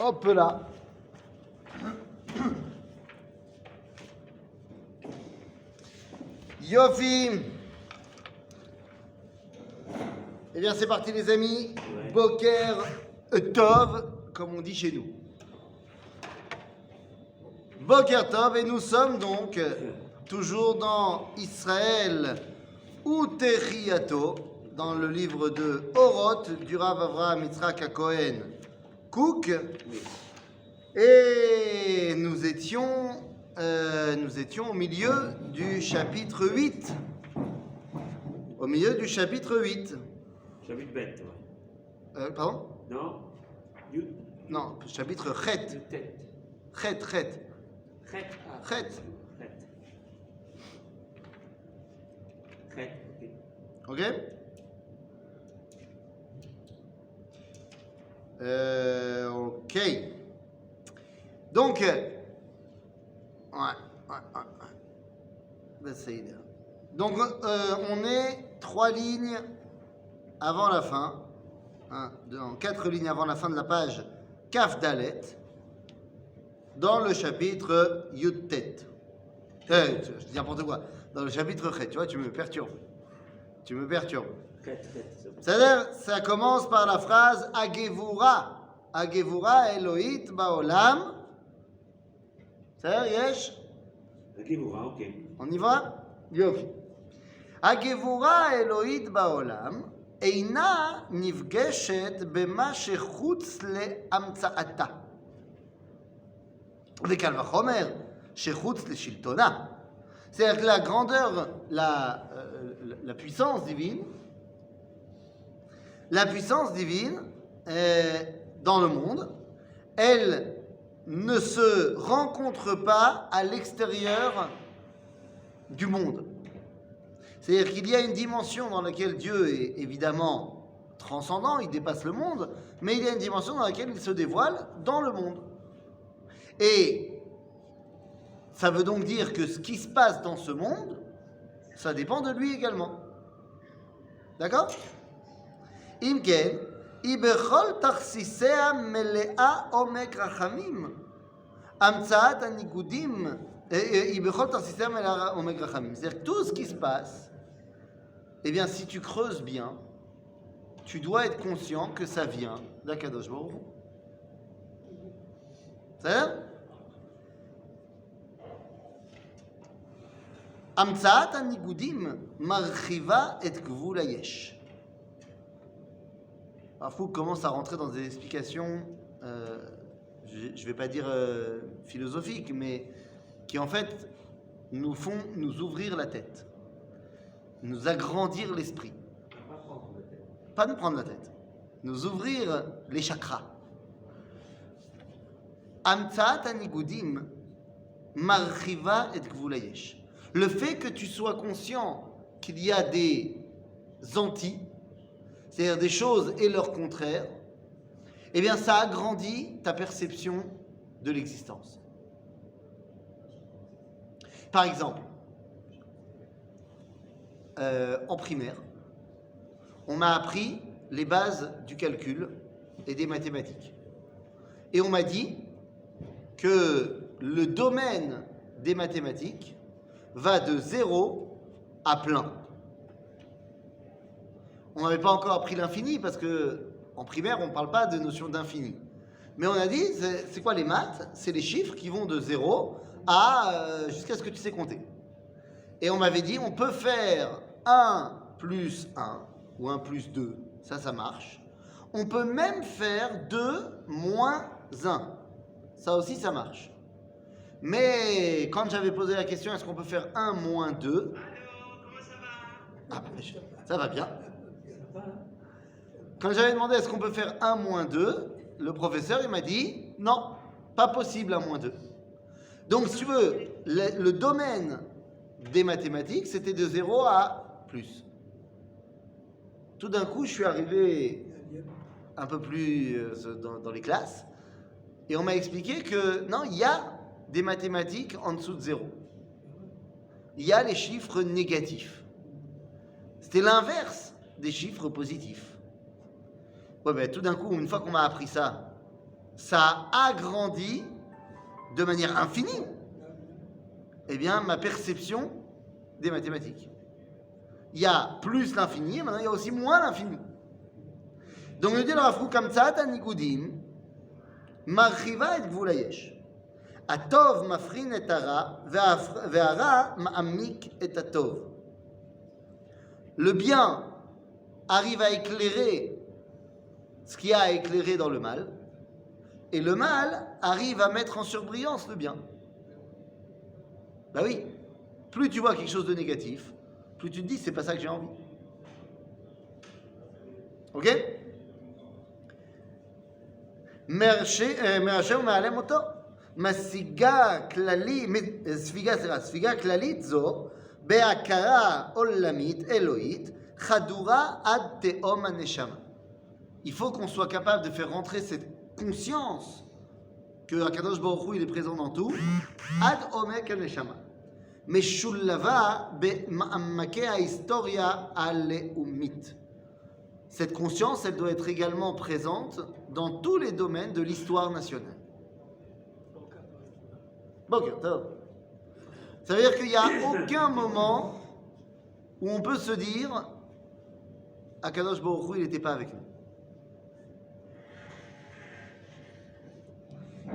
Hop là. Yofi. Eh bien, c'est parti, les amis. Ouais. Boker Tov, comme on dit chez nous. Boker Tov, et nous sommes donc toujours dans Israël Utechiato, dans le livre de Oroth du Rav Avraham Yitzhak Cohen Kook. Et nous étions au milieu du chapitre 8. Au milieu du chapitre 8. Chapitre bête, ouais. Pardon? Non. Non, chapitre Chet. Chet. Chet. Ok. Ok. Donc, donc on est 3 lignes avant la fin, 4 lignes avant la fin de la page Kaf Dalet, dans le chapitre Yud Tet. Je dis n'importe quoi. Dans le chapitre Chet, tu vois, tu me perturbes. C'est-à-dire, ça commence par la phrase Agevura. Agevura Elohit Baolam. C'est-à-dire, Yesh? Agevura, ok. On y va? Yofi. Agevura Elohit Baolam. Eina nifgeshet bema shechutz le'amtsa'ata. Vekal vachomer shechutz le'shiltona. C'est-à-dire que la grandeur, la puissance divine, dans le monde, elle ne se rencontre pas à l'extérieur du monde. C'est-à-dire qu'il y a une dimension dans laquelle Dieu est évidemment transcendant, il dépasse le monde, mais il y a une dimension dans laquelle il se dévoile dans le monde. Et ça veut donc dire que ce qui se passe dans ce monde, ça dépend de lui également. D'accord? Imken, ibechol tarsisea melea omek rachamim, amtsaat anigudim, ibechol tarsisea melea omek rachamim. C'est-à-dire que tout ce qui se passe, eh bien, si tu creuses bien, tu dois être conscient que ça vient d'Akadosh Baruch Hu. C'est-à-dire? Amtsaat anigudim marchiva et gvul hayesh. Parfois, on commence à rentrer dans des explications, je ne vais pas dire philosophiques, mais qui en fait nous font nous ouvrir la tête, nous agrandir l'esprit. Pas nous prendre la tête, nous ouvrir les chakras. Amtsaat anigudim marchiva et gvul hayesh. Le fait que tu sois conscient qu'il y a des anti, c'est-à-dire des choses et leur contraire, eh bien ça agrandit ta perception de l'existence. Par exemple, en primaire, on m'a appris les bases du calcul et des mathématiques. Et on m'a dit que le domaine des mathématiques va de 0 à plein. On n'avait pas encore appris l'infini parce que en primaire, on ne parle pas de notion d'infini. Mais on a dit, c'est quoi les maths? C'est les chiffres qui vont de 0 à jusqu'à ce que tu sais compter. Et on m'avait dit, on peut faire 1 plus 1 ou 1 plus 2, ça marche. On peut même faire 2 moins 1, ça aussi ça marche. Mais quand j'avais posé la question, est-ce qu'on peut faire 1 moins 2? Allô, comment ça va? Ça va bien. Quand j'avais demandé est-ce qu'on peut faire 1 moins 2, le professeur il m'a dit non, pas possible 1 moins 2. Donc si tu veux, le domaine des mathématiques c'était de 0 à plus. Tout d'un coup je suis arrivé un peu plus dans les classes et on m'a expliqué que non, il y a des mathématiques en dessous de 0. Il y a les chiffres négatifs. C'était l'inverse des chiffres positifs. Ouais, ben tout d'un coup, une fois qu'on m'a appris ça, ça agrandit de manière infinie, eh bien, ma perception des mathématiques. Il y a plus l'infini, et maintenant il y a aussi moins l'infini. Donc, nous dit le Rav Kook, Kamtsat Anikudim, Marchiva et Gvul Hayesh. Atov mafrin et hara, ve'hara ma'amik et atov. Le bien arrive à éclairer ce qu'il y a à éclairer dans le mal, et le mal arrive à mettre en surbrillance le bien. Ben oui, plus tu vois quelque chose de négatif, plus tu te dis c'est pas ça que j'ai envie. Ok? מאשר ומעלם אותו. ספיגה כללית זו, בהכרה עולמית, אלוהית, חדורה עד תהום הנשמה. Il faut qu'on soit capable de faire rentrer cette conscience que Akadosh Baruch Hu, il est présent dans tout, ad omek הנשמה. משולבה במעמקי ההיסטוריה הלאומית. Cette conscience, elle doit être également présente dans tous les domaines de l'histoire nationale. Boker Tov. Ça veut dire qu'il n'y a aucun moment où on peut se dire Akadosh Baruch Hu, il n'était pas avec nous.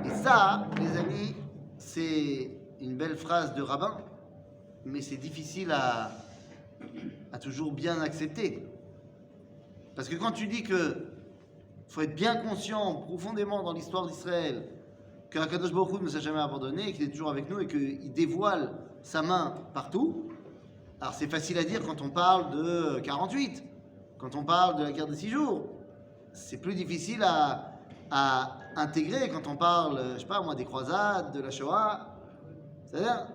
Et ça, les amis, c'est une belle phrase de rabbin, mais c'est difficile à toujours bien accepter. Parce que quand tu dis que faut être bien conscient profondément dans l'histoire d'Israël que Akadosh Baruch Hu ne nous a jamais abandonnés, qu'il est toujours avec nous et qu'il dévoile sa main partout, alors c'est facile à dire quand on parle de 48, quand on parle de la guerre des 6 jours. C'est plus difficile à intégrer quand on parle, je sais pas moi, des croisades, de la Shoah. C'est-à-dire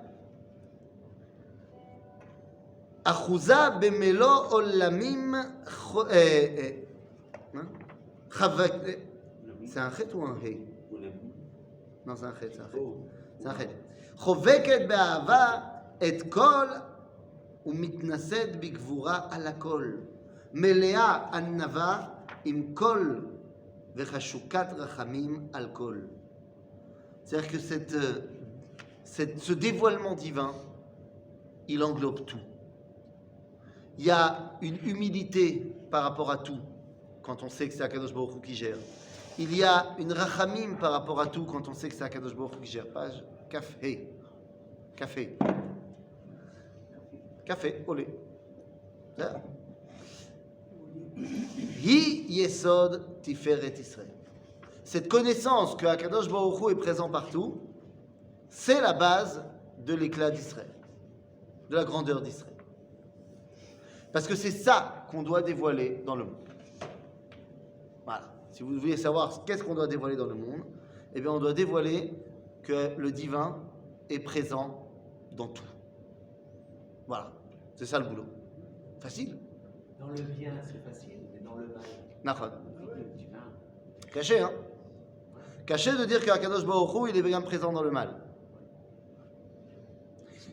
Achouza bemelo olamim. C'est un chet ou un hé? Non, c'est un chet, c'est un chet. C'est un chet. חובקת באהבה את כל ומתנשאת בגבורה על הכל. מלאה ענווה עם כל וחשוקת רחמים על כל. C'est-à-dire que ce dévoilement divin, il englobe tout. Il y a une humilité par rapport à tout, quand on sait que c'est Akadosh Baruch Hu qui gère. Il y a une rachamim par rapport à tout, quand on sait que c'est Akadosh Baruch Hu qui gère. Page café. Café. Café, olé. Hi yesod tiferet Israël. Cette connaissance que Akadosh Baruch Hu est présent partout, c'est la base de l'éclat d'Israël, de la grandeur d'Israël. Parce que c'est ça qu'on doit dévoiler dans le monde. Voilà. Si vous voulez savoir qu'est-ce qu'on doit dévoiler dans le monde, eh bien on doit dévoiler que le divin est présent dans tout. Voilà. C'est ça le boulot. Facile. Dans le bien, c'est facile, mais dans le mal. Nachon. Le divin. Caché, hein. Caché de dire qu'Akadosh Baruch Hu, il est bien présent dans le mal.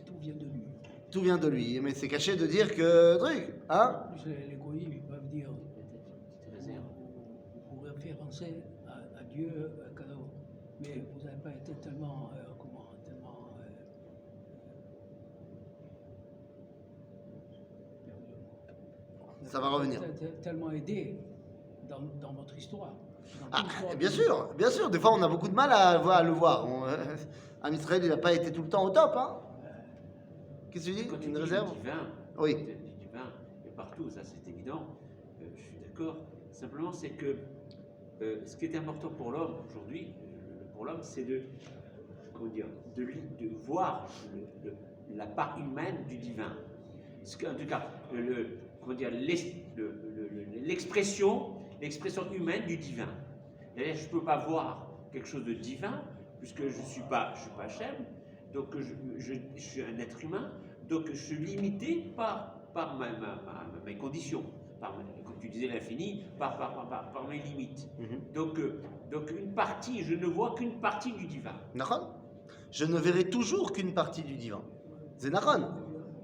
Tout vient de lui. Tout vient de lui, mais c'est caché de dire que truc, hein. Les goïs, ils peuvent dire, vous référencez à Dieu, à cadeau, mais vous n'avez pas été tellement, Ça va revenir. Tellement aidé dans votre histoire. Ah, bien sûr. Des fois, on a beaucoup de mal à le voir. En Israël, il n'a pas été tout le temps au top, hein. Qu'est-ce que tu dis? Quand tu Une dis réserve? le divin, Oui. du divin, et partout, ça c'est évident, je suis d'accord. Simplement, c'est que ce qui est important pour l'homme aujourd'hui, pour l'homme, c'est de voir la part humaine du divin. En tout cas, l'expression humaine du divin. D'ailleurs, je ne peux pas voir quelque chose de divin, puisque je ne suis pas Hachem, donc je suis un être humain, donc je suis limité par mes conditions, comme tu disais l'infini, par mes limites. Donc une partie, je ne vois qu'une partie du divin. Nachon. Je ne verrai toujours qu'une partie du divin. C'est Nachon.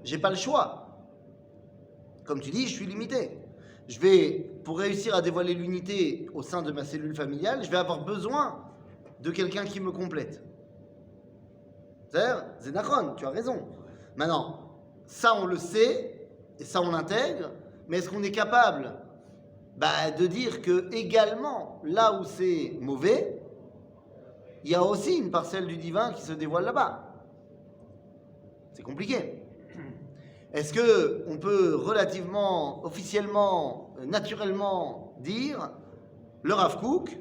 J'ai pas le choix. Comme tu dis, je suis limité. Pour réussir à dévoiler l'unité au sein de ma cellule familiale, je vais avoir besoin de quelqu'un qui me complète. C'est-à-dire, Zénachon, tu as raison. Maintenant, ça on le sait, et ça on l'intègre, mais est-ce qu'on est capable de dire que également, là où c'est mauvais, il y a aussi une parcelle du divin qui se dévoile là-bas. C'est compliqué. Est-ce que on peut relativement, officiellement, naturellement dire le Rav Kook,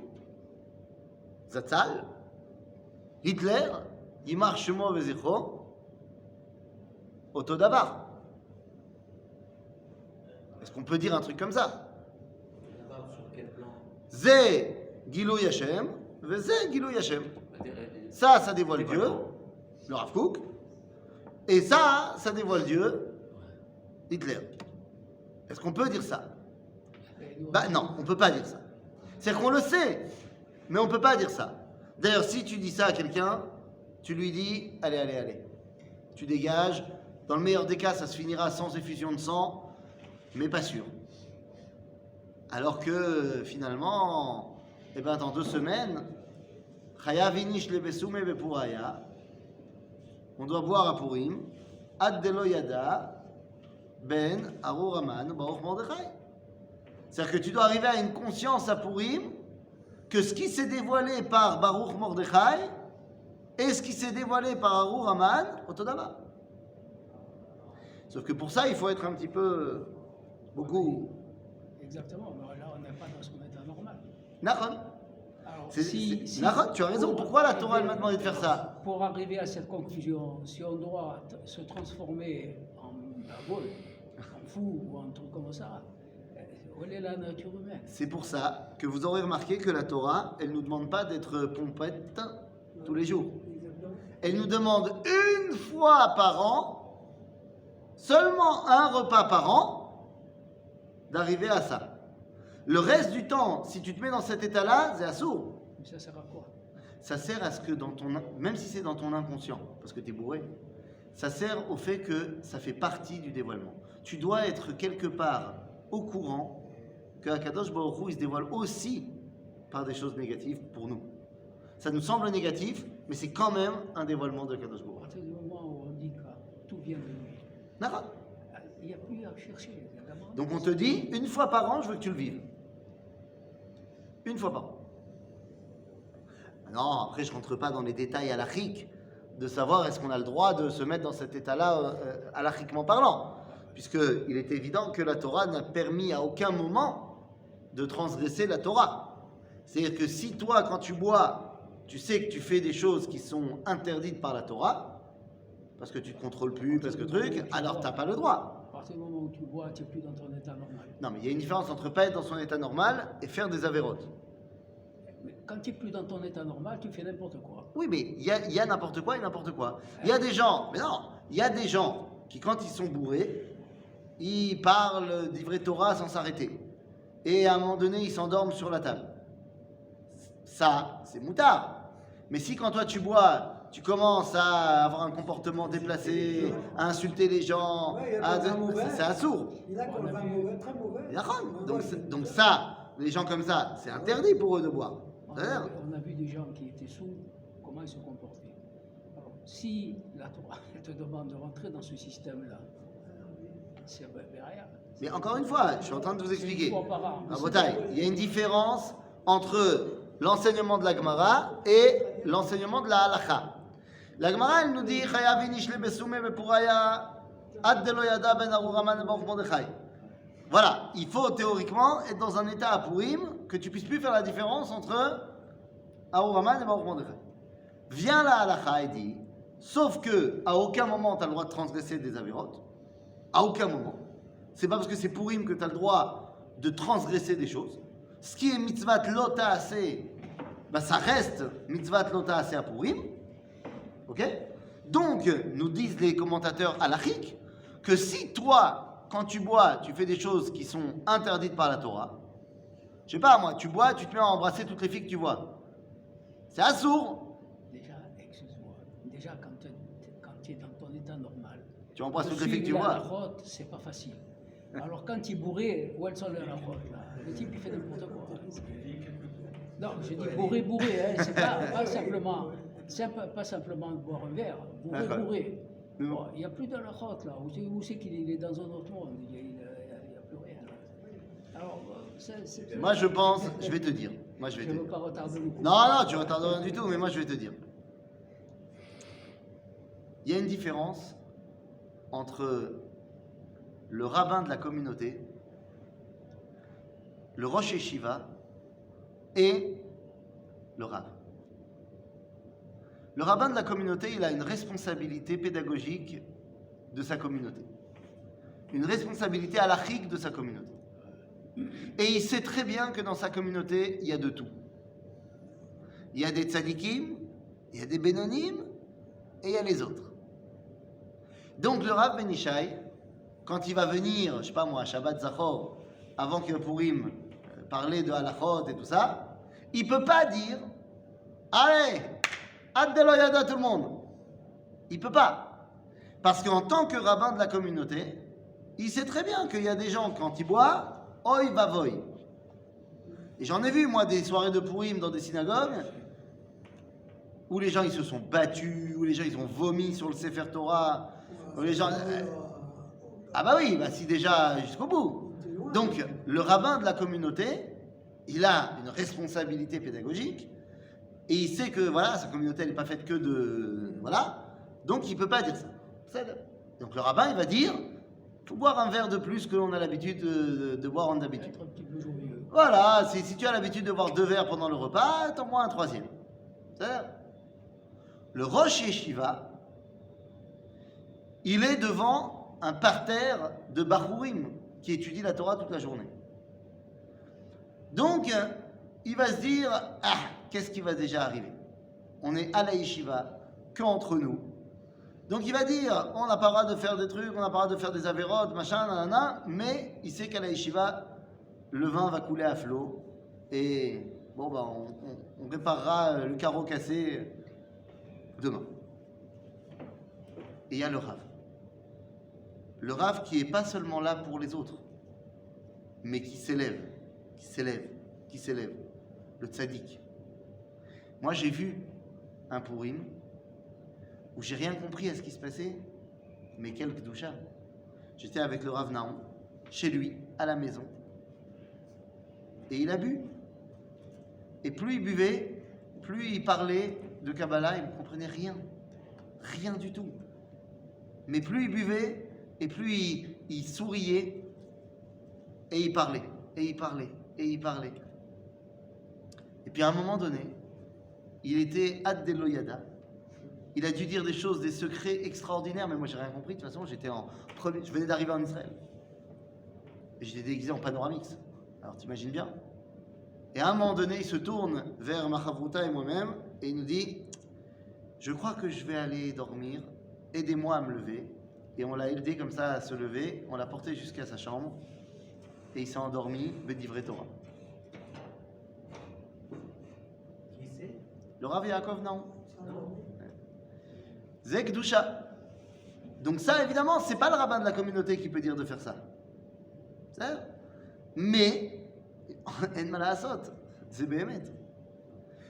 Zatzal, Hitler, Yimar Shemo Vezichro, Otodavar? Est-ce qu'on peut dire un truc comme ça? D'abord, sur quel plan? Zé Gilou Yashem, Zé Gilou Yashem. Ça dévoile Dieu, le Rav Kook, et ça dévoile Dieu, Hitler. Est-ce qu'on peut dire ça? Non, on ne peut pas dire ça. C'est-à-dire qu'on le sait, mais on ne peut pas dire ça. D'ailleurs, si tu dis ça à quelqu'un, tu lui dis, allez, tu dégages. Dans le meilleur des cas, ça se finira sans effusion de sang, mais pas sûr. Alors que finalement, dans 2 semaines, Chaya Vinish Lebesume Bepuraya, on doit boire à Purim, Ad Delo Yada, Ben Arur Aman Baruch Mordechai. C'est-à-dire que tu dois arriver à une conscience à Purim que ce qui s'est dévoilé par Baruch Mordechai et ce qui s'est dévoilé par Arur Aman, Otodava. Sauf que pour ça, il faut être un petit peu, beaucoup. Exactement, mais là on n'est pas dans son état normal. Nachon. Alors, Nachon, tu as raison. Pourquoi la Torah elle m'a demandé de faire ça? Pour arriver à cette conclusion, si on doit se transformer en vol, en fou ou en truc comme ça, où est la nature humaine? C'est pour ça que vous aurez remarqué que la Torah, elle ne nous demande pas d'être pompette tous les jours. Elle nous demande une fois par an, seulement un repas par an, d'arriver à ça. Le reste du temps, si tu te mets dans cet état-là, c'est assourd. Mais ça sert à quoi? Ça sert à ce que même si c'est dans ton inconscient, parce que tu es bourré, ça sert au fait que ça fait partie du dévoilement. Tu dois être quelque part au courant que Akadosh Baruch Hu, il se dévoile aussi par des choses négatives pour nous. Ça nous semble négatif, mais c'est quand même un dévoilement de Akadosh À Baruch Hu. partir du moment où on dit que tout vient de lui, D'accord. il n'y a plus à chercher. Donc on te dit, une fois par an, je veux que tu le vives. Une fois par an. Non, après je ne rentre pas dans les détails halachiques de savoir est-ce qu'on a le droit de se mettre dans cet état-là halachiquement parlant. Puisqu'il est évident que la Torah n'a permis à aucun moment de transgresser la Torah. C'est-à-dire que si toi, quand tu bois, tu sais que tu fais des choses qui sont interdites par la Torah, parce que tu ne te contrôles plus, parce que truc, alors tu n'as pas le droit. À partir du moment où tu bois, tu n'es plus dans ton état normal. Non, mais il y a une différence entre pas être dans son état normal et faire des avérotes. Mais quand tu n'es plus dans ton état normal, tu fais n'importe quoi. Oui, mais il y a n'importe quoi et n'importe quoi. Il y a des gens, mais non, il y a des gens qui, quand ils sont bourrés, ils parlent d'Ivrei Torah sans s'arrêter. Et à un moment donné, ils s'endorment sur la table. Ça, c'est moutard. Mais si quand toi tu bois, tu commences à avoir un comportement déplacé, à insulter les gens, c'est assourd. Il a qu'on va mauvais, très mauvais. Donc ça, les gens comme ça, c'est interdit pour eux de boire. On a vu des gens qui étaient sous, comment ils se comportaient. Alors, si la Torah te demande de rentrer dans ce système-là, c'est rien. Mais encore une fois, je suis en train de vous expliquer. Une fois par an. Il y a une différence entre l'enseignement de la Gemara et l'enseignement de la Halacha. La Gemara, elle nous dit Chaya vinish lebesume bepuraya ad delo yada ben Arur Aman baruch Mordechai. Voilà, il faut théoriquement être dans un état à Purim que tu puisses plus faire la différence entre Arur Aman et Baruch Mordechai. Vient la Halacha et dit, sauf que à aucun moment tu as le droit de transgresser des avérotes, à aucun moment. C'est pas parce que c'est Purim que tu as le droit de transgresser des choses. Ce qui est mitzvat lota assez, ça reste mitzvat lota assez à Purim. Ok? Donc, nous disent les commentateurs halachiques que si toi, quand tu bois, tu fais des choses qui sont interdites par la Torah, je sais pas moi, tu bois, tu te mets à embrasser toutes les filles que tu vois. C'est assourd. Déjà, excuse-moi, déjà quand tu es dans ton état normal, Tu embrasses de toutes les filles que tu suivre la vois. halachot, c'est pas facile. Alors quand tu es bourré, où elles sont les halachot là? Le type il fait n'importe quoi. Non, je dis bourré, hein, c'est pas simplement, pas simplement de boire un verre, bourré, D'accord. bourré. Non. Bon, il n'y a plus de la route là, où c'est qu'il est dans un autre monde, il n'y a plus rien. Alors, Moi, je pense, je vais te dire. Moi, je vais Je te ne veux dire. pas retarder le coup. Non, non, tu retardes rien du tout, mais moi, je vais te dire. Il y a une différence entre le rabbin de la communauté, le Rosh Yeshiva et le rabbin. Le rabbin de la communauté, il a une responsabilité pédagogique de sa communauté. Une responsabilité halachique de sa communauté. Et il sait très bien que dans sa communauté, il y a de tout. Il y a des tzadikim, il y a des bénonim, et il y a les autres. Donc le Rav Ben Ishai, quand il va venir, je sais pas moi, à Shabbat Zachor, avant que Purim parler de halachot et tout ça, il peut pas dire, allez, Ad de l'Oyada tout le monde. Il peut pas. Parce qu'en tant que rabbin de la communauté, il sait très bien qu'il y a des gens, quand ils boivent, oi va voy. Et j'en ai vu, moi, des soirées de Purim dans des synagogues, où les gens, ils se sont battus, où les gens, ils ont vomi sur le Sefer Torah, où les gens... Ah bah oui, bah si déjà, jusqu'au bout. Donc, le rabbin de la communauté, il a une responsabilité pédagogique, et il sait que, voilà, sa communauté, elle n'est pas faite que de... Voilà. Donc, il ne peut pas dire ça. Donc, le rabbin, il va dire, il faut boire un verre de plus que l'on a l'habitude de boire en d'habitude. Être un petit peu joyeux. Voilà, si tu as l'habitude de boire 2 verres pendant le repas, t'en bois un 3e. C'est-à-dire, le Rosh Yeshiva, il est devant un parterre de Bachurim qui étudie la Torah toute la journée. Donc, il va se dire, ah, qu'est-ce qui va déjà arriver? On est à la Yeshiva, qu'entre nous. Donc il va dire, on n'a pas le droit de faire des trucs, on n'a pas le droit de faire des avérotes, machin, nanana, mais il sait qu'à la Yeshiva, le vin va couler à flot, et bon, bah, on réparera le carreau cassé demain. Et il y a le Rav. Le Rav qui est pas seulement là pour les autres, mais qui s'élève, qui s'élève, qui s'élève. Le tzaddik. Moi, j'ai vu un Purim où j'ai rien compris à ce qui se passait, mais quel Kedusha. J'étais avec le Rav Naon, chez lui, à la maison, et il a bu. Et plus il buvait, plus il parlait de Kabbalah, il ne comprenait rien. Rien du tout. Mais plus il buvait, et plus il souriait, et il parlait, et il parlait, et il parlait. Et puis à un moment donné, il était Ad de l'Oyada. Il a dû dire des choses, des secrets extraordinaires, mais moi j'ai rien compris. De toute façon, je venais d'arriver en Israël. Et j'étais déguisé en panoramix. Alors t'imagines bien. Et à un moment donné, il se tourne vers Machavruta et moi-même, et il nous dit, je crois que je vais aller dormir, aidez-moi à me lever. Et on l'a aidé comme ça à se lever, on l'a porté jusqu'à sa chambre, et il s'est endormi, Bedivrei Torah. Qui c'est? Le Rav Yaakov Naon. Zek Dusha. Donc ça, évidemment, c'est pas le rabbin de la communauté qui peut dire de faire ça. C'est-à-dire, mais, en malasot, c'est Béhémet.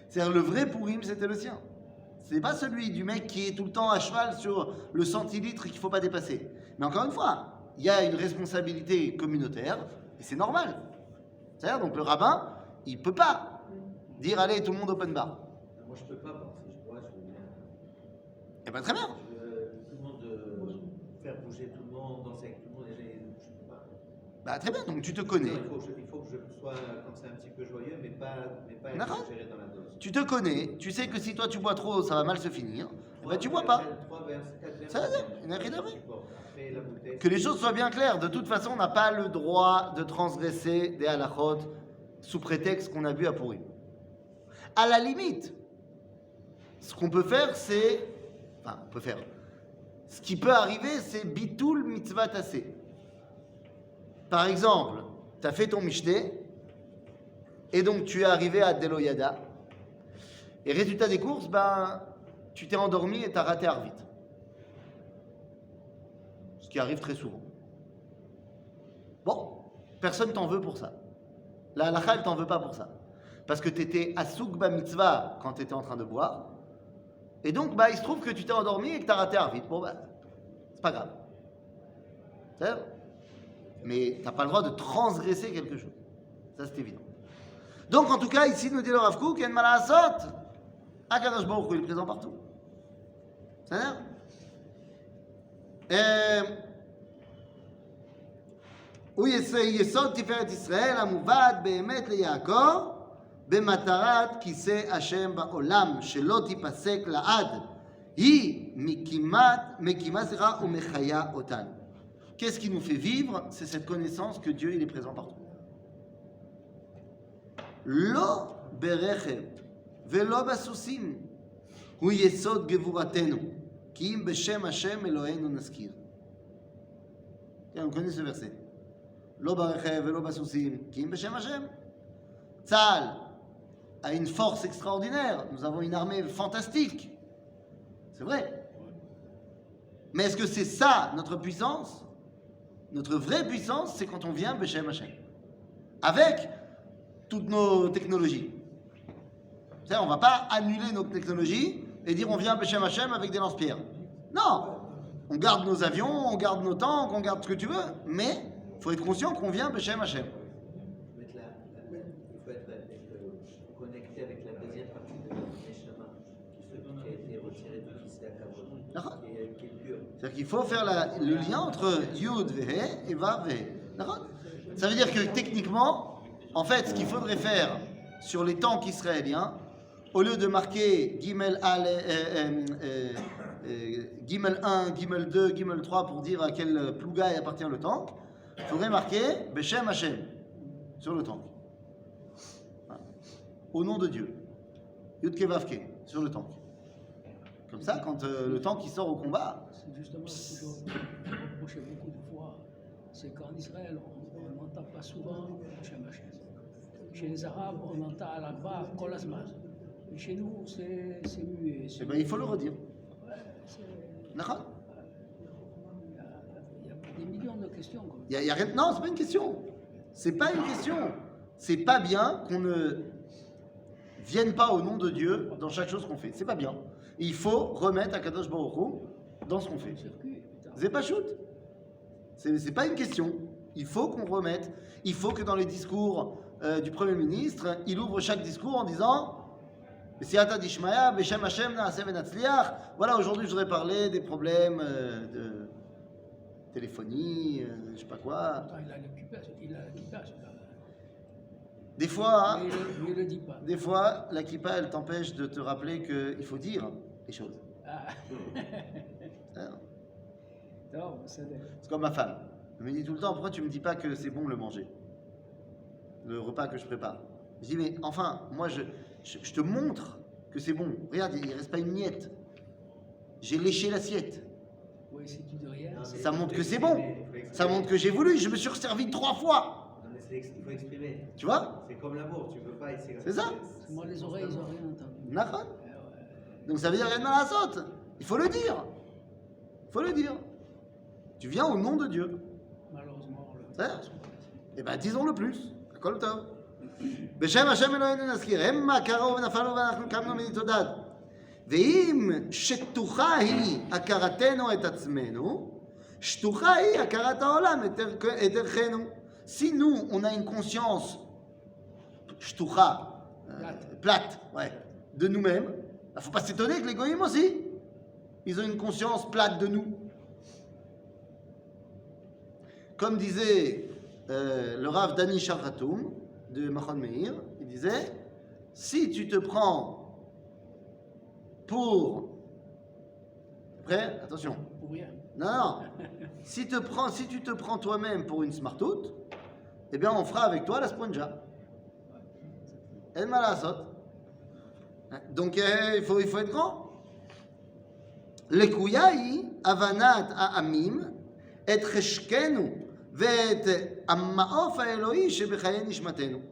C'est-à-dire, le vrai Purim, c'était le sien. C'est pas celui du mec qui est tout le temps à cheval sur le centilitre qu'il faut pas dépasser. Mais encore une fois, il y a une responsabilité communautaire, et c'est normal. C'est-à-dire, donc le rabbin, il peut pas dire, allez, tout le monde open bar. Moi, je peux pas, parce que je bois, je veux bien. Eh ben très bien. Tout le monde, faire bouger tout le monde, danser avec tout le monde, je peux pas. Bah très bien, donc tu te connais. Il faut que je sois comme ça un petit peu joyeux, mais pas D'accord. exagéré dans la dose. Tu te connais, tu sais que si toi tu bois trop, ça va mal se finir. Eh ben tu bois pas. 3 verres, 4 verres. Ça va, il n'y a rien à voir. Après, la bouteille. Que les choses soient bien claires. De toute façon, on n'a pas le droit de transgresser des halachot sous prétexte qu'on a bu à pourri. À la limite, ce qu'on peut faire, c'est... Enfin, on peut faire. Ce qui peut arriver, c'est bitul mitzvah tassé. Par exemple, tu as fait ton mishté, et donc tu es arrivé à Deloyada, et résultat des courses, ben, tu t'es endormi et tu as raté Arvit. Ce qui arrive très souvent. Bon, personne t'en veut pour ça. La halakha, elle t'en veut pas pour ça. parce que tu étais asouk ba mitzvah quand tu étais en train de boire. Et donc, il se trouve que tu t'es endormi et que tu as raté Arvit. Bon, c'est pas grave. C'est vrai. Mais tu n'as pas le droit de transgresser quelque chose. Ça, c'est évident. Donc, en tout cas, ici, nous dit le Rav Kook, en malasot, Akadosh Baruch Hu, il est présent partout. C'est-à-dire הוא יסוד תפארת ישראל המובאת באמת ליעקב במטרת כיסא השם בעולם שלא תיפסק לעד היא מקימה ומחיה אותנו. Qu'est-ce qui nous fait vivre? C'est cette connaissance que Dieu il est présent partout. לא ברכב ולא בסוסים הוא יסוד גבורתנו כי אם בשם השם אלוהינו נזכיר. On connaît ce verset. לא ברכב ולא בסוסים, כי אם בשם השם. צה"ל a une force extraordinaire, nous avons une armée fantastique. C'est vrai. Mais est-ce que c'est ça notre puissance? Notre vraie puissance, c'est quand on vient Beshem Hashem. Avec toutes nos technologies. C'est-à-dire, on ne va pas annuler nos technologies et dire on vient Beshem Hashem avec des lance-pierres. Non. On garde nos avions, on garde nos tanks, on garde ce que tu veux, mais il faut être conscient qu'on vient Beshem Hashem. Il faut être connecté avec la deuxième partie de Neshama, celui qui a été retiré de qui c'est à Kavod, qui est pur. C'est-à-dire qu'il faut faire le lien entre Yud Vehe et Vav Vehe. D'accord? Ça veut dire que techniquement, en fait, ce qu'il faudrait faire sur les tanks israéliens, au lieu de marquer Gimel 1, Gimel 2, Gimel 3 pour dire à quel plouga appartient le tank, il faudrait marquer Beshem Hashem sur le tank. Voilà. Au nom de Dieu. Yudke Vavke sur le tank. Comme ça, quand le tank qui sort au combat. C'est justement ce que je reprochais beaucoup de fois. C'est qu'en Israël, on n'entend pas souvent Hashem Hashem. Chez les Arabes, on entend à la barre Kol Azman. Mais chez nous, c'est muet. Eh bien, il faut le redire. D'accord. Il y a des millions de questions. Non, c'est pas une question. C'est pas une question. C'est pas bien qu'on ne vienne pas au nom de Dieu dans chaque chose qu'on fait. C'est pas bien. Il faut remettre Akadosh Baruch Hu dans ce qu'on fait. C'est pas shoot. C'est pas une question. Il faut qu'on remette. Il faut que dans les discours du Premier ministre, il ouvre chaque discours en disant B'siyata d'Ishmaya, Beshem Hashem na'aseh v'natzliach. Voilà, aujourd'hui je voudrais parler des problèmes de téléphonie, je sais pas quoi. Il a l'équipage. Des fois, hein, mais il le dit pas. des fois, la kippa, elle t'empêche de te rappeler qu'il faut dire les choses. Ah. Hein? Non, c'est C'est comme ma femme. Elle me dit tout le temps, pourquoi tu me dis pas que c'est bon le manger? Le repas que je prépare. Je dis, mais enfin, moi, je te montre que c'est bon. Regarde, il ne reste pas une miette. J'ai léché l'assiette. Oui, si tu dis rien, Ça montre que c'est bon. Ça montre que j'ai voulu. Je me suis resservi 3 fois. Non, mais il faut exprimer. Tu vois? C'est comme l'amour, tu peux pas essayer. C'est ça? moi, les oreilles, ils n'ont rien entendu. Nachon. Donc ça veut dire rien de mal à la saute. Il faut le dire. Il faut le dire. Tu viens au nom de Dieu. Malheureusement, Hein? Eh bien, disons-le plus. Kol tov. בשם השם אלוהינו נזכיר, המה קראו ונפלנו ואנחנו קמנו מנתודד. ואם שטוחה היא הכרתנו את עצמנו, שטוחה היא הכרת העולם את ערכנו. Si nous, on a une conscience shtucha, plate, ouais, de nous-mêmes, il ne faut pas s'étonner que les goyim aussi, ils ont une conscience plate de nous. Comme disait le Rav Dani Sharatoum de Machon Meir, il disait, si tu te prends pour... Prêt? Attention. Pour rien. Non. Si tu te prends toi-même pour une smartout, eh bien on fera avec toi la sponja. El malasot. Donc il faut être grand. Lekouyaï avanat ha'amim et cheshkenu ve'et amma'of ha'eloi shebechaye nishmatenu.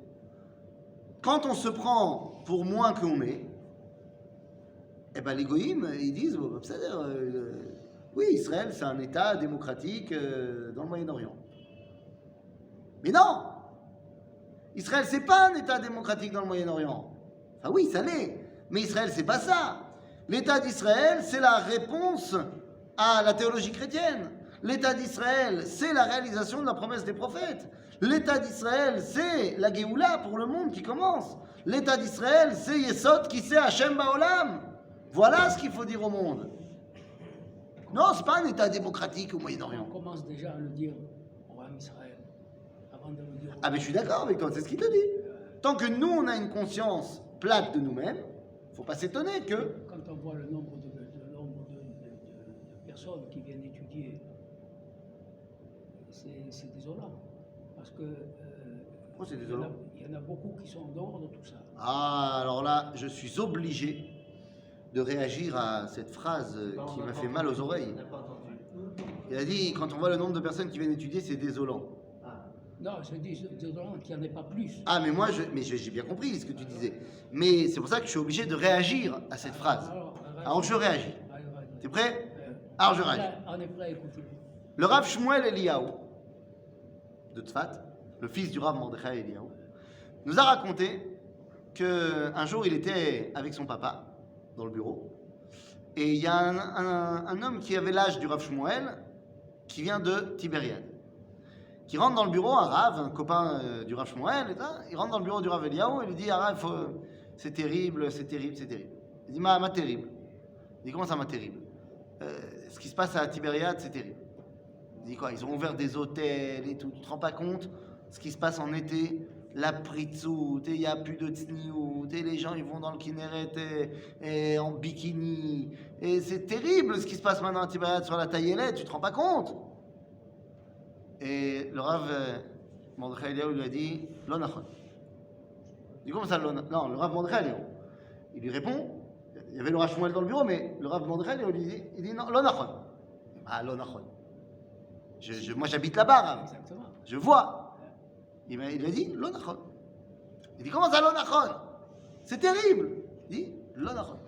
Quand on se prend pour moins qu'on est, eh ben les goïms, ils disent, oui, Israël, c'est un État démocratique dans le Moyen-Orient. Mais non! Israël, c'est pas un État démocratique dans le Moyen-Orient. Enfin oui, ça l'est. Mais Israël, c'est pas ça. L'État d'Israël, c'est la réponse à la théologie chrétienne. L'État d'Israël, c'est la réalisation de la promesse des prophètes. L'État d'Israël, c'est la Géoula pour le monde qui commence. L'État d'Israël, c'est Yesod qui c'est Hashem Baolam. Voilà ce qu'il faut dire au monde. Non, c'est pas un État démocratique au On Moyen-Orient. commence déjà à le dire au Roi Israël, avant de le dire au Ah mais je suis d'accord avec toi, c'est ce qu'il te dit. Tant que nous, on a une conscience plate de nous-mêmes, faut pas s'étonner que... Quand on voit le nombre de personnes qui viennent étudier, c'est désolant. Parce que Pourquoi c'est désolant? il y en a beaucoup qui sont en dehors de tout ça. Ah, alors là, je suis obligé de réagir à cette phrase qui m'a fait mal aux oreilles. On n'a pas entendu. Il a dit, quand on voit le nombre de personnes qui viennent étudier, c'est désolant. Ah, Non, je dis désolant qu'il n'y en ait pas plus. Ah, mais moi, j'ai bien compris ce que tu disais. Mais c'est pour ça que je suis obligé de réagir à cette phrase. Alors je réagis. T'es prêt? Alors je réagis. On est prêt à écouter. Le Rav Shmuel Eliyahu, de Tzfat, le fils du Rav Mordechai Eliyahu, nous a raconté qu'un jour il était avec son papa dans le bureau et il y a un homme qui avait l'âge du Rav Shmuel qui vient de Tibériade, qui rentre dans le bureau, un Rav, un copain du Rav Shmuel, et ça, il rentre dans le bureau du Rav Eliyahu et lui dit, ah Rav, c'est terrible, c'est terrible, c'est terrible. Il dit, ma terrible. Il dit, comment ça, ma terrible? Ce qui se passe à Tibériade, c'est terrible. Il dit quoi? Ils ont ouvert des hôtels et tout. Tu te rends pas compte ce qui se passe en été? La pritzout, il n'y a plus de tsniout, et les gens ils vont dans le Kinneret et en bikini. Et c'est terrible ce qui se passe maintenant à Tibériade sur la taillelette, tu te rends pas compte? Et le Rav Mordechai Eliyahu lui a dit, Lo nachon. Il dit comment ça, non, le Rav Mordechai Eliyahu. Il lui répond, il y avait le Rav Shmuel dans le bureau, mais le Rav Mordechai Eliyahu il dit non, Lo nachon. Ah, Lo nachon. Moi j'habite là-bas, Rav. Exactement. Je vois. Il a dit, Lo nachon. Il dit, comment ça, Lo nachon? C'est terrible. Il dit, Lo nachon.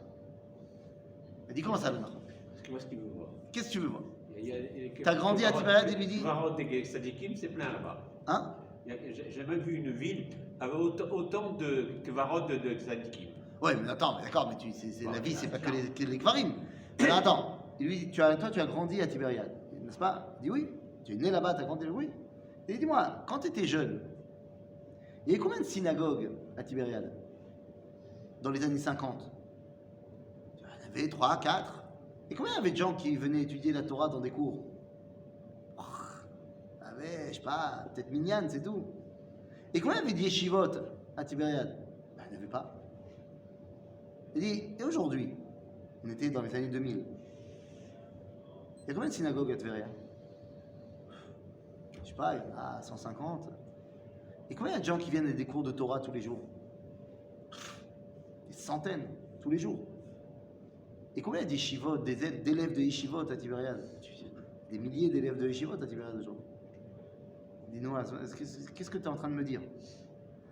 Il dit, comment ça, Lo nachon? Parce que moi, ce qu'il veut voir. Qu'est-ce que tu veux voir? T'as grandi à Tibériade, il lui dit. Varot des Sadikim, c'est plein là-bas. Hein? J'ai même vu une ville avec autant que Varot de Sadikim. Ouais, mais attends, mais d'accord, mais la vie, c'est pas que les Kvarim. Mais attends, il lui dit, toi, tu as grandi à Tibériade, n'est-ce pas? Il dit oui. Tu es né là-bas, tu as grandi, oui. Et il dit, dis-moi, quand tu étais jeune, il y avait combien de synagogues à Tibériade dans les années 50? Il y en avait 3, 4. Et combien il y avait de gens qui venaient étudier la Torah dans des cours? Il y avait, je sais pas, peut-être Minyan, c'est tout. Et combien il y avait de yeshivot à Tibériade? Ben, il n'y en avait pas. Il dit, et aujourd'hui, on était dans les années 2000, il y a combien de synagogues à Tveria? Je sais pas, il y en a 150. Et combien il y a de gens qui viennent à des cours de Torah tous les jours? Des centaines, tous les jours. Et combien il y a d'yeshivot, d'élèves de yeshivot à Tibériade? Des milliers d'élèves de yeshivot à Tibériade aujourd'hui. Dis-nous, qu'est-ce que tu es en train de me dire?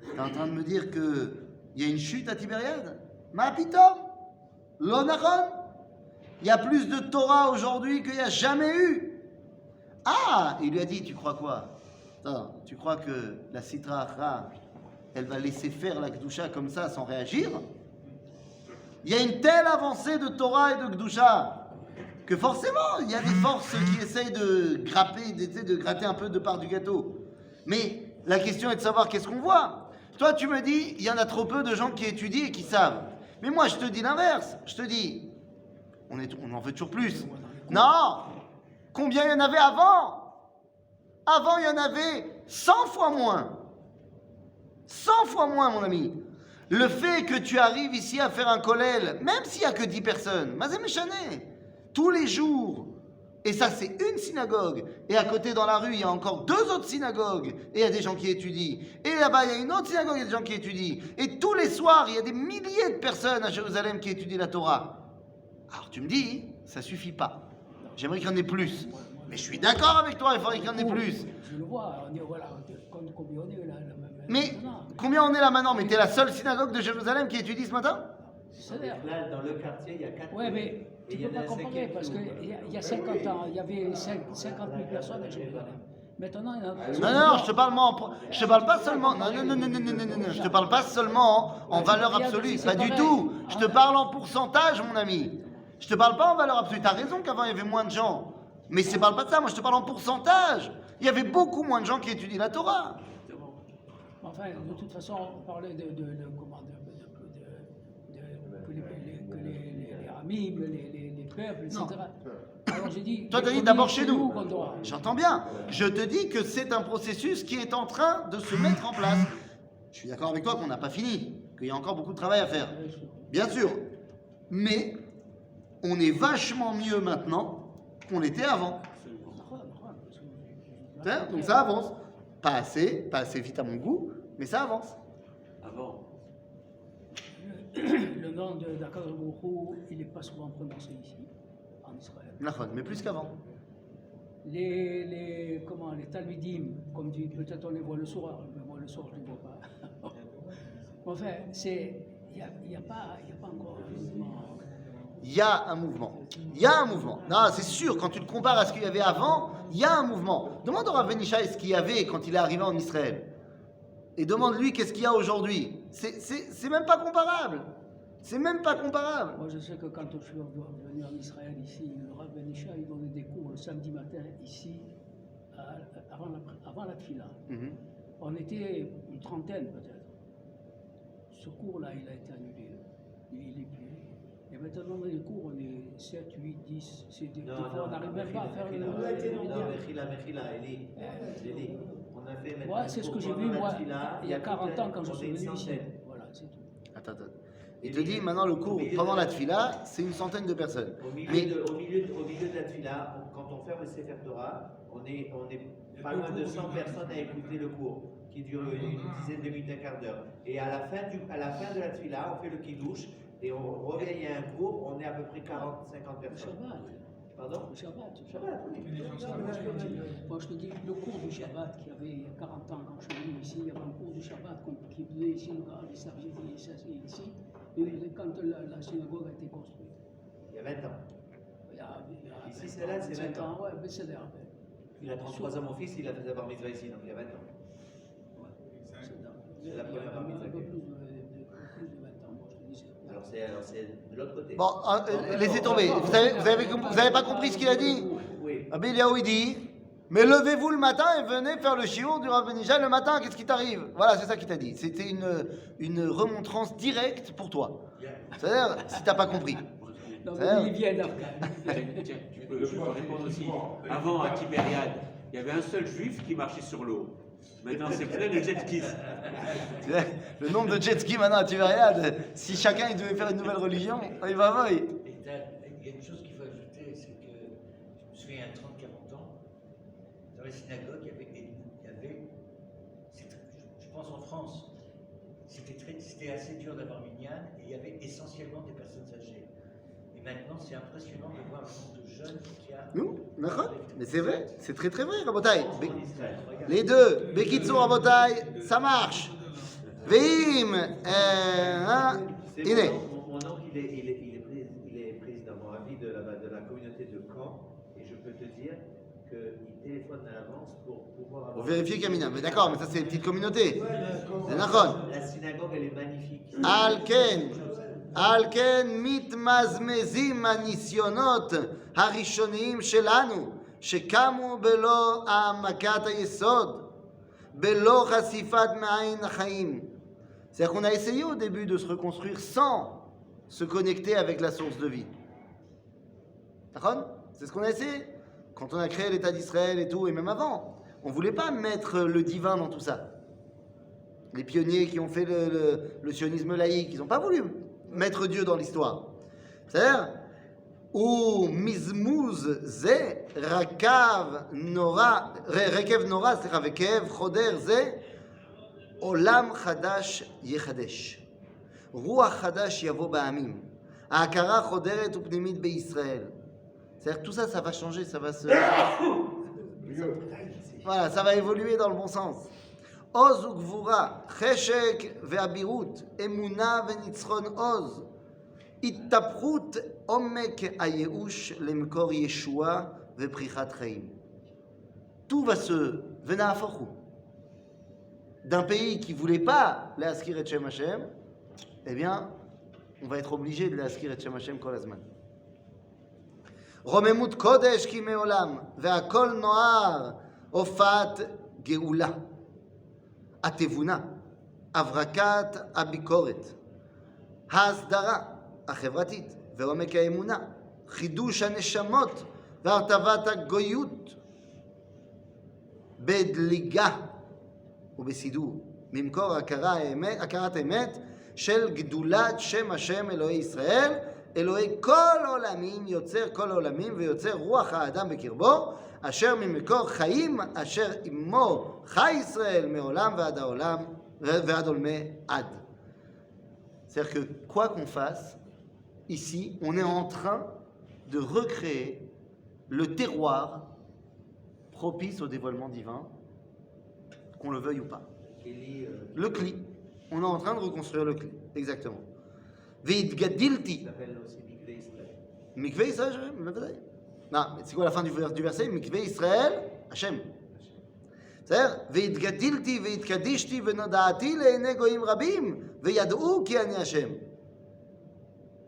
Tu es en train de me dire qu'il y a une chute à Tibériade? Ma pitom, lo nachon. Il y a plus de Torah aujourd'hui qu'il n'y a jamais eu. Ah, il lui a dit, tu crois quoi? Attends, tu crois que la Sitra Achra, elle va laisser faire la Gdusha comme ça sans réagir? Il y a une telle avancée de Torah et de Gdusha que forcément, il y a des forces qui essayent de grapper, de gratter un peu de part du gâteau. Mais la question est de savoir qu'est-ce qu'on voit. Toi, tu me dis, il y en a trop peu de gens qui étudient et qui savent. Mais moi, je te dis l'inverse. Je te dis, on en veut toujours plus. Non! Combien il y en avait avant? Avant, il y en avait 100 fois moins. 100 fois moins, mon ami. Le fait que tu arrives ici à faire un kollel, même s'il n'y a que 10 personnes, mazé méchané, tous les jours, et ça c'est une synagogue, et à côté dans la rue il y a encore 2 autres synagogues, et il y a des gens qui étudient, et là-bas il y a une autre synagogue, il y a des gens qui étudient, et tous les soirs il y a des milliers de personnes à Jérusalem qui étudient la Torah. Alors tu me dis, ça suffit pas. J'aimerais qu'il y en ait plus. Mais je suis d'accord avec toi, il faudrait qu'il y en ait plus. Je le vois, on est, voilà, combien on est là, Mais combien on est là maintenant? Mais t'es la seule synagogue de Jérusalem qui étudie ce matin? C'est-à-dire, là, dans le quartier, il y a 4 ouais, mais tu ne peux pas comparer parce qu'il y a 50 ans, il y avait 50 000 personnes à Jérusalem. Maintenant, il y en a- Non, je te parle je te parle pas seulement, non, je te parle pas seulement en valeur absolue, pas du tout. Je te parle en pourcentage, mon ami. Je te parle pas en valeur absolue. T'as raison qu'avant il y avait moins de gens, mais je te parle pas de ça. Moi, je te parle en pourcentage. Il y avait beaucoup moins de gens qui étudient la Torah. Enfin, de toute façon, on parlait que les Ramim, les peuples, etc. Alors j'ai dit. Toi, t'as dit d'abord chez nous. qu'on doit- J'entends bien. Je te dis que c'est un processus qui est en train de se mettre en place. Je suis d'accord avec toi qu'on n'a pas fini, qu'il y a encore beaucoup de travail à faire. Bien sûr. Mais on est vachement mieux maintenant qu'on l'était avant. Hein, donc ça avance. Pas assez vite à mon goût, mais ça avance. Avant. Le nom d'Akadosh Baruch Hu, il n'est pas souvent prononcé ici, en Israël. Mais plus qu'avant. Les Talmudim, comme dit, peut-être on les voit le soir, mais moi le soir je ne les vois pas. Enfin, il n'y a pas encore un mouvement. Il y a un mouvement. Il y a un mouvement. Non, c'est sûr, quand tu le compares à ce qu'il y avait avant, il y a un mouvement. Demande au Rav Ben Ishai ce qu'il y avait quand il est arrivé en Israël. Et demande-lui qu'est-ce qu'il y a aujourd'hui. C'est même pas comparable. C'est même pas comparable. Moi je sais que quand je suis venu en Israël ici, le Rav Ben Ishai il donnait des cours le samedi matin ici, avant la tfila. Mhm. On était une trentaine peut-être. Ce cours-là, il a été annulé. Il est plus. Et maintenant, dans les cours, on est 7, 8, 10. Des fois, on n'arrive même pas à faire le. Non, Mechila, Eli. On a fait Moi, c'est ce que j'ai vu, moi, il y a 40 ans quand je suis venu ici. Voilà, c'est tout. Attends. Il te dit maintenant le cours pendant la tfila, c'est une centaine de personnes. Au milieu Mais de la tfila, quand on ferme le Sefer Torah, on est pas loin de 100 personnes à écouter le cours, qui dure une dizaine de minutes, un quart d'heure. Et à la fin de la tfila, on fait le kiddush, et on revient, il y a un cours, on est à peu près 40-50 Le personnes. Shabbat. Pardon? Le Shabbat. Shabbat, oui. Moi, je te dis, le cours du Shabbat qu'il y avait il y a 40 ans, quand je suis venu ici, il y avait un cours du Shabbat qui faisait ici, les services ici, et quand la synagogue a été construite. Il y a 20 ans. Il y a Ici, c'est là, c'est 20 ans. Ouais, mais c'est là. Il a 33 ans, mon fils, il a fait sa bar mitzvah ici, donc il y a 20 ans. C'est la première bar mitzvah. Un peu plus de 20 ans, moi, je te dis. Alors c'est de l'autre côté. bon, laissez tomber. Vous avez pas compris ce qu'il a dit? Oui. Rabbi Eliaou, il dit, mais levez-vous le matin et venez faire le shiur du Rav Ben Ishai le matin, qu'est-ce qui t'arrive? Voilà, c'est ça qu'il t'a dit. C'était une remontrance directe pour toi. C'est-à-dire, si t'as pas compris. Non, C'est-à-dire- mais il vient d'Afghan. Tiens, je peux répondre aussi. Avant, à Tibériade, il y avait un seul juif qui marchait sur l'eau. Maintenant, c'est plein de jet skis. Le nombre de jet skis maintenant à Tibériade, si chacun il devait faire une nouvelle religion, il va voir. Et il y a une chose qu'il faut ajouter, c'est que je me souviens, il y a 30-40 ans, dans les synagogues, il y avait je pense en France, c'était assez dur d'avoir minyan, et il y avait essentiellement des personnes âgées. Et maintenant, c'est impressionnant de voir le nombre de jeunes qu'il y a. Nous, d'accord? Mais c'est vrai, c'est très très vrai, Rabotai. Les deux, Bekitsu Rabotai, ça marche. Veim, Iné. Mon oncle, il est président, mon avis, de la communauté de Caen, et je peux te dire qu'il téléphone à l'avance pour pouvoir Pour avoir. vérifier Kamina. Mais d'accord, mais ça c'est une petite communauté. C'est d'accord. La synagogue, elle est magnifique. על כן מתמזמזים הניסיונות הראשוניים שלנו שקמו בלא העמקת היסוד, בלא חשיפת מעין החיים. C'est-à-dire qu'on a essayé au début de se reconstruire sans se connecter avec la source de vie. D'accord? C'est ce qu'on a essayé quand on a créé l'État d'Israël et tout, et même avant. On ne voulait pas mettre le divin dans tout ça. Les pionniers qui ont fait le sionisme laïque, ils n'ont pas voulu mettre Dieu dans l'histoire. C'est-à-dire, ou mizmouz ze rakav nora, rekev nora, c'est rekev choder ze olam chadash yechadesh. Ruach chadash yavo ba'amim. Ha'akara choderet upnimit be'Israël. C'est-à-dire que tout ça, ça va changer, ça va se... Voilà, ça va évoluer dans le bon sens. עוז וגבורה, חשק ואבירות, אמונה וניצחון עוז, התהפכות עומק הייאוש למקור ישועה ופריחת חיים. tout va se vena aforchu. D'un pays qui ne voulait pas להזכיר את שם Hashem, eh bien, on va être obligé de להזכיר את שם Hashem כל הזמן. רוממות קודש כי מעולם, והכל נוער, הופעת גאולה. התבונה, הברקת הביקורת, ההסדרה החברתית ועומק האמונה, חידוש הנשמות והרטבת הגויות, בדליגה ובסידור, ממקור הכרת האמת של גדולת שם השם אלוהי ישראל, אלוהי כל העולמים, יוצר כל העולמים ויוצר רוח האדם בקרבו, אשר ממקור חיים, אשר עמו חי ישראל מעולם ועד העולם ועד עולמי עד. C'est-à-dire que quoi qu'on fasse, ici, on est en train de recréer le terroir propice au dévoilement divin, qu'on le veuille ou pas. Le cli. On est en train de reconstruire le cli. Exactement. Ve'itgadilti. Ça s'appelle aussi Mikvé Israël. Mikvé Israël, non, mais c'est quoi la fin du verset? Mikvé Israël, Hashem. C'est-à-dire, Ve'itgadilti, ve'itkadishti, ve'noda'ati le'enei goyim rabim, ve'yad'u ki ani Hashem.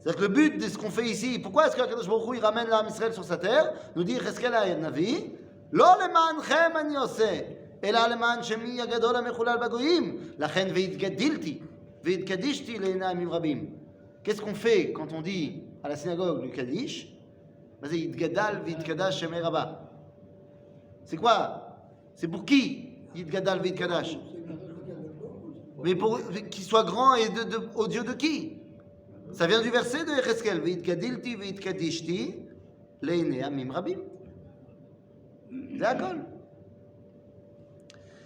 C'est-à-dire que le but de ce qu'on fait ici, pourquoi est-ce que Akadosh Baruch Hu, il ramène l'âme Israël sur sa terre, nous dit Cheskel HaNavi, Lo le'ma'anchem ani oseh, אלא למען שמי הגדול המחולל בגויים, לכן והתגדלתי והתקדישתי לעיני עמים רבים. Qu'est-ce qu'on fait quand on dit à la synagogue le Kaddish? C'est Yitgadal v'Yitkadash Shemei Rabba. C'est quoi? C'est pour qui Yitgadal v'Yitkadash? Mais pour qu'il soit grand et au Dieu de qui? Ça vient du verset de Yecheskel, v'Yitgadilti v'Yitgadishti לעיני עמים רבים. זה הכל.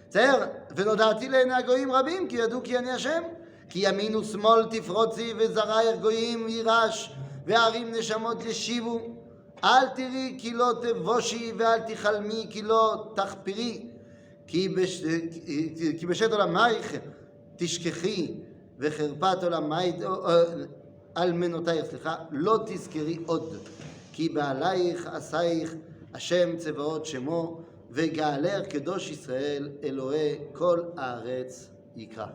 בסדר? ונודעתי לעיני הגויים רבים, כי ידעו כי אני השם. כי ימין ושמאל תפרוצי, וזרעייך גויים יירש, וערים נשמות ישיבו. אל תראי כי לא תבושי, ואל תחלמי כי לא תחפרי. כי בשת עולמייך תשכחי, וחרפת עולמייך, אלמנותייך, לא תזכרי עוד. כי בעלייך עשייך השם צבאות שמו, וגאלר קדוש ישראל, אלוהי כל הארץ יקרא.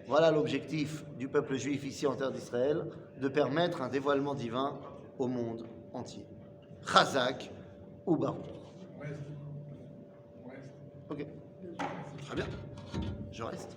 Voilà l'objectif du peuple juif ici en terre d'Israël, de permettre un dévoilement divin au monde entier. Chazak ou Baruch. Ok. Très bien. Je reste.